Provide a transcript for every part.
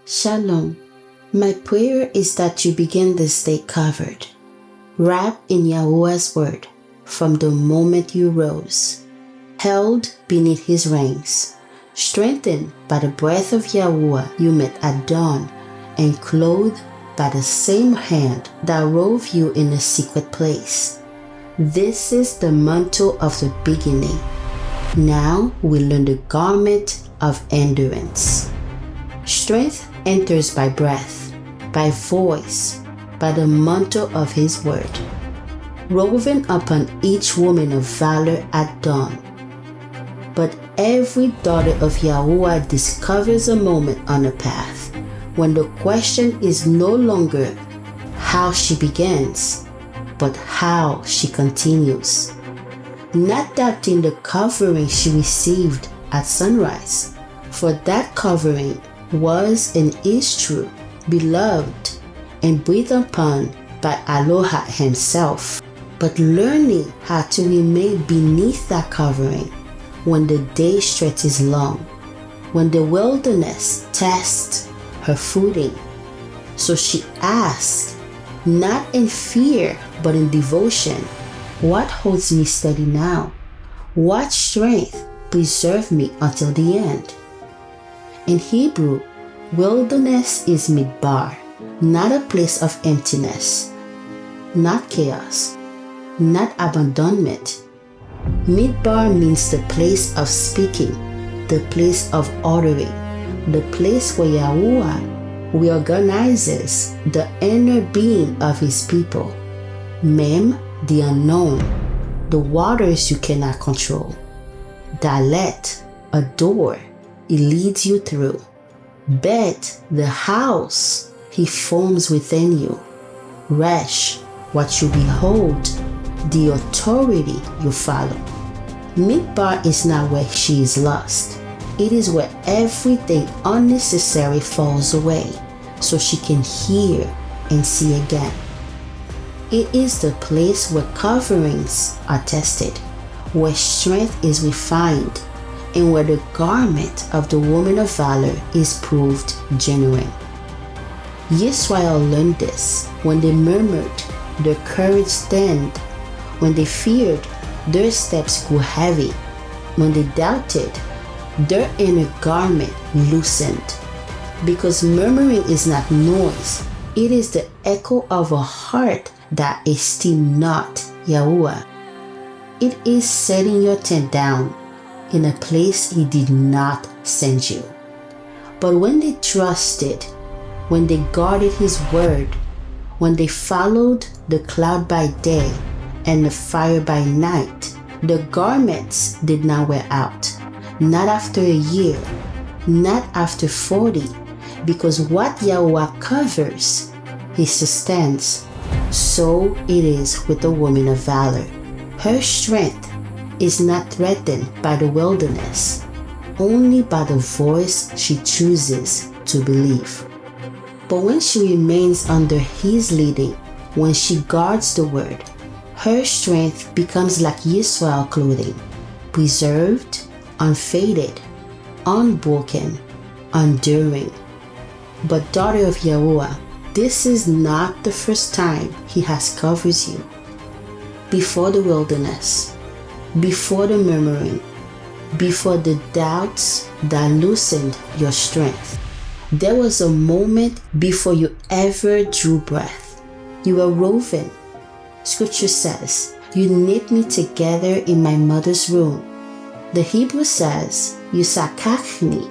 Shalom. My prayer is that you begin this day covered, wrapped in Yahuah's word from the moment you rose, held beneath his wings, strengthened by the breath of Yahuah you met at dawn, and clothed by the same hand that wove you in a secret place. This is the mantle of the beginning. Now we learn the garment of endurance. Strength enters by breath, by voice, by the mantle of his word, woven upon each woman of valor at dawn. But every daughter of Yahuah discovers a moment on a path when the question is no longer how she begins, but how she continues. Not doubting the covering she received at sunrise, for that covering was and is true, beloved, and breathed upon by Aloha himself, but learning how to remain beneath that covering when the day stretches long, when the wilderness tests her footing. So she asks, not in fear but in devotion, what holds me steady now? What strength preserves me until the end? In Hebrew, wilderness is midbar, not a place of emptiness, not chaos, not abandonment. Midbar means the place of speaking, the place of ordering, the place where Yahuah reorganizes the inner being of his people. Mem, the unknown, the waters you cannot control. Dalet, a door, he leads you through. Bet, the house, he forms within you. Resh, what you behold, the authority you follow. Midbar is not where she is lost. It is where everything unnecessary falls away, so she can hear and see again. It is the place where coverings are tested, where strength is refined, and where the garment of the woman of valor is proved genuine. Yisrael learned this when they murmured, their courage thinned. When they feared, their steps grew heavy. When they doubted, their inner garment loosened. Because murmuring is not noise, it is the echo of a heart that esteems not Yahuah. It is setting your tent down in a place he did not send you. But when they trusted, when they guarded his word, when they followed the cloud by day and the fire by night, the garments did not wear out, not after a year, not after 40, because what Yahuah covers, he sustains. So it is with the woman of valor. Her strength is not threatened by the wilderness, only by the voice she chooses to believe. But when she remains under his leading, when she guards the word, her strength becomes like Yisrael clothing, preserved, unfaded, unbroken, enduring. But daughter of Yahuah, this is not the first time he has covered you. Before the wilderness, before the murmuring, before the doubts that loosened your strength, there was a moment before you ever drew breath. You were woven. Scripture says, you knit me together in my mother's womb. The Hebrew says, you sakachni.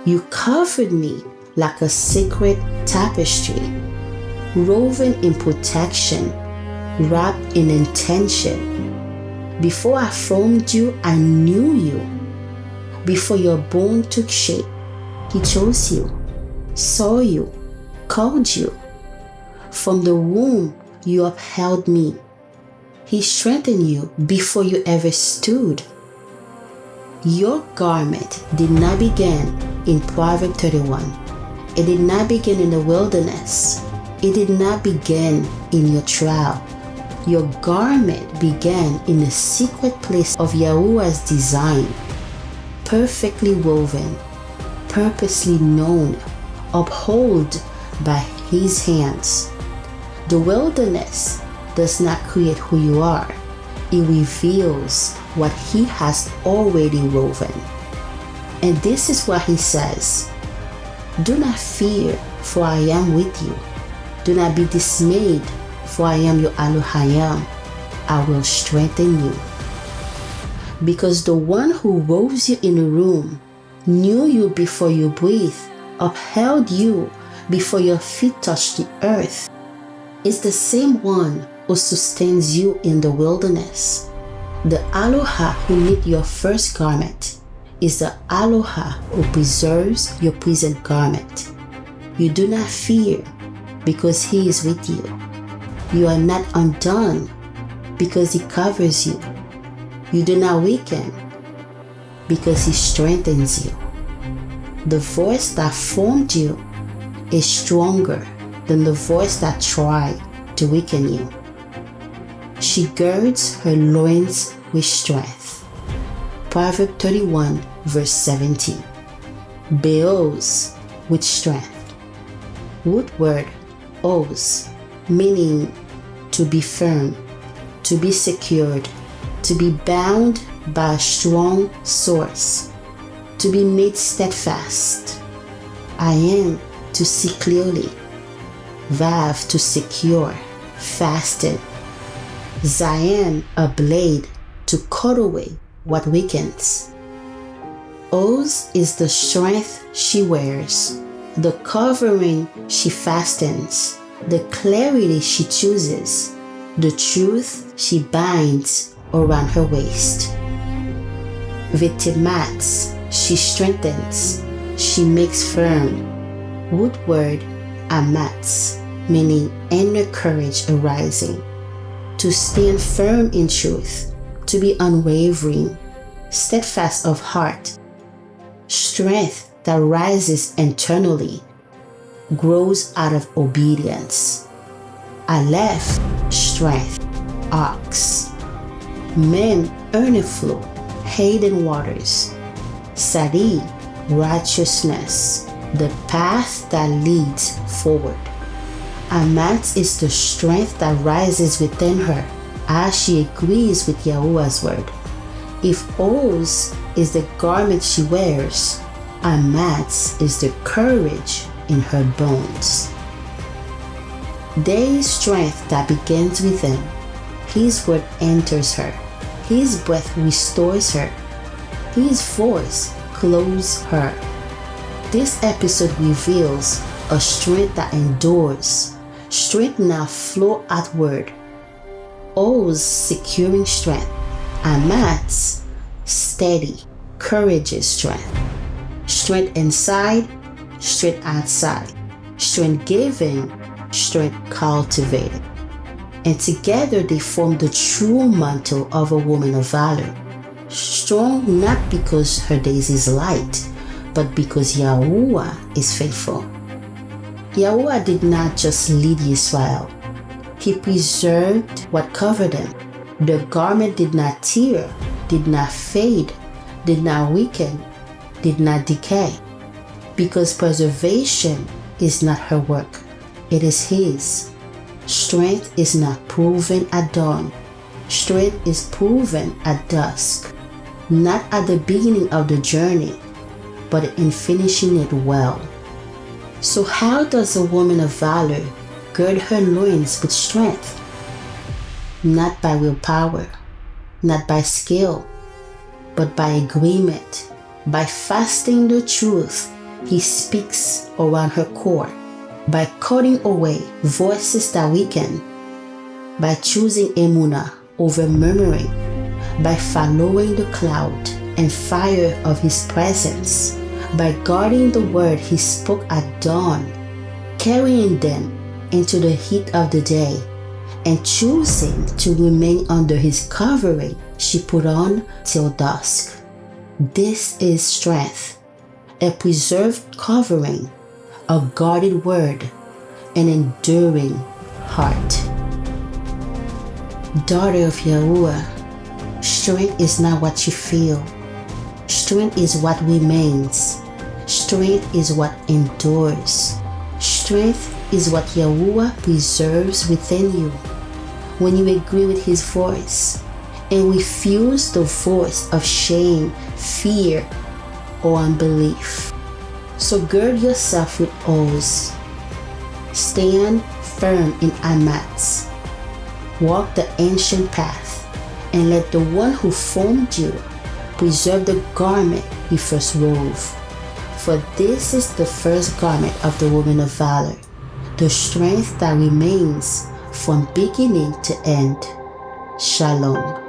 You covered me like a sacred tapestry, woven in protection, wrapped in intention. Before I formed you, I knew you. Before your bone took shape, he chose you, saw you, called you. From the womb, you upheld me. He strengthened you before you ever stood. Your garment did not begin in Proverbs 31. It did not begin in the wilderness. It did not begin in your trial. Your garment began in the secret place of Yahuah's design, perfectly woven, purposely known, upheld by his hands. The wilderness does not create who you are. It reveals what he has already woven. And this is what he says: do not fear, for I am with you. Do not be dismayed, for I am your Elohim. I will strengthen you. Because the one who rose you in the womb, knew you before you breathed, upheld you before your feet touched the earth, is the same one who sustains you in the wilderness. The Yahuah who knit your first garment is the Yahuah who preserves your present garment. You do not fear, because he is with you. You are not undone, because he covers you. You do not weaken, because he strengthens you. The voice that formed you is stronger than the voice that tried to weaken you. She girds her loins with strength. Proverbs 31 verse 17. 𝑉𝒂𝒓, with strength. Root word 𝒂𝒓, meaning to be firm, to be secured, to be bound by a strong source, to be made steadfast. I am, to see clearly. Vav, to secure, fasten. Zayin, a blade, to cut away what weakens. 𝒂𝒓 is the strength she wears, the covering she fastens, the clarity she chooses, the truth she binds around her waist. 𝒉𝒂𝒏𝒕, she strengthens, she makes firm. Root word 𝒔𝒏𝒕, meaning inner courage arising. To stand firm in truth, to be unwavering, steadfast of heart. Strength that rises internally, grows out of obedience. Aleph, strength, ox. Mem, 𝒉 hidden waters. Sadi, righteousness, the path that leads forward. 𝒔𝒏𝒕 is the strength that rises within her as she agrees with Yahuah's word. If 𝒂𝒓 is the garment she wears, 𝒔𝒏𝒕 is the courage in her bones. There is strength that begins within. His word enters her. His breath restores her. His voice clothes her. This episode reveals a strength that endures. Strength now flow outward. 𝒂𝒓's securing strength. 𝒔𝒏𝒕's steady, courageous strength. Strength inside, strength outside. Strength giving, strength cultivated. And together they form the true mantle of a woman of valor. Strong not because her days is light, but because Yahuah is faithful. Yahuah did not just lead Israel. He preserved what covered them. The garment did not tear, did not fade, did not weaken, did not decay. Because preservation is not her work, it is his. Strength is not proven at dawn. Strength is proven at dusk. Not at the beginning of the journey, but in finishing it well. So how does a woman of valor gird her loins with strength? Not by willpower, not by skill, but by agreement, by fasting the truth he speaks around her core, by cutting away voices that weaken, by choosing emunah over murmuring, by following the cloud and fire of his presence, by guarding the word he spoke at dawn, carrying them into the heat of the day, and choosing to remain under his covering she put on till dusk. This is strength, a preserved covering, a guarded word, an enduring heart. Daughter of Yahuah, strength is not what you feel. Strength is what remains. Strength is what endures. Strength is what Yahuah preserves within you. When you agree with His voice and refuse the voice of shame, fear, or unbelief. So gird yourself with oaths. Stand firm in 𝑻𝒉𝒆. Walk the ancient path, and let the one who formed you preserve the garment He first wove. For this is the first garment of the woman of valor, the strength that remains from beginning to end. Shalom.